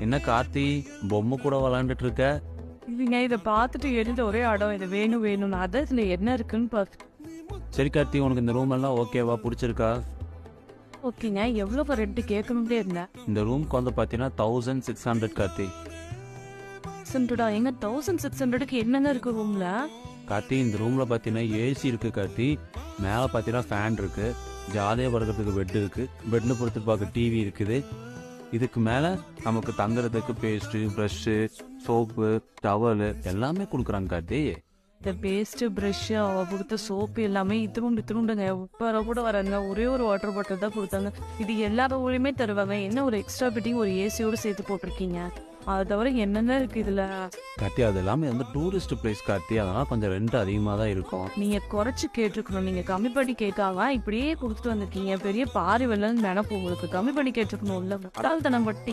என்ன கார்த்தி, பொம்மை கூட விளாண்டுட்டு இருக்க? இல்லைங்க, இதை பார்த்துட்டு எழுத ஒரே இடம் இது வேணும் வேணும்னு. அதான் இதில் என்ன இருக்குன்னு பார்த்து. சரி கார்த்தி, உனக்கு இந்த ரூம் எல்லாம் ஓகேவா, பிடிச்சிருக்கா? ஓகேங்க, எவ்வளோ ரெண்ட் கேட்கணும்னே இருந்தேன். இந்த ரூம்க்கு வந்து பார்த்தீங்கன்னா 1600 கார்த்தி. 600 எங்க 1600க்கு என்னென்ன இருக்கு ரூம்ல? கார்த்தி, இந்த ரூமில் பார்த்தீங்கன்னா ஏசி இருக்குது கார்த்தி. மேலே பார்த்தீங்கன்னா ஃபேன் இருக்குது, ஜாலியாக படுக்கிறதுக்கு பெட் இருக்குது, பெட்டில் படுத்து பார்க்க டிவி இருக்குது. இதுக்கு மேலே நமக்கு தங்குறதுக்கு பேஸ்ட்டு, ப்ரஷ்ஷு, சோப்பு, டவலு எல்லாமே கொடுக்குறாங்க கார்த்தி. இந்த பேஸ்ட்டு ப்ரஷ்ஷு அவ கொடுத்த சோப்பு எல்லாமே இத்தினுண்டுங்க. உப்பார கூட வராங்க. ஒரே ஒரு வாட்டர் பாட்டில் தான் கொடுத்தாங்க. இது எல்லா ஊரையுமே தருவாங்க. என்ன ஒரு எக்ஸ்ட்ரா பிட்டிங் ஒரு ஏசியோடு சேர்த்து போட்டிருக்கீங்க? அதை தவிர என்னென்ன இருக்குது இதில்? கார்த்தி, அது எல்லாமே வந்து டூரிஸ்ட் பிளேஸ் கார்த்தி, அதனால் கொஞ்சம் ரெண்ட் அதிகமாக தான் இருக்கும். நீங்கள் குறைச்சி கேட்டிருக்கணும். நீங்கள் கம்மி பண்ணி கேட்காம இப்படியே கொடுத்துட்டு வந்திருக்கீங்க. பெரிய பாரி வெள்ளன்னு நினப்பு உங்களுக்கு. கம்மி பண்ணி கேட்டிருக்கணும். இல்லை முட்டாள்தனம் பட்டு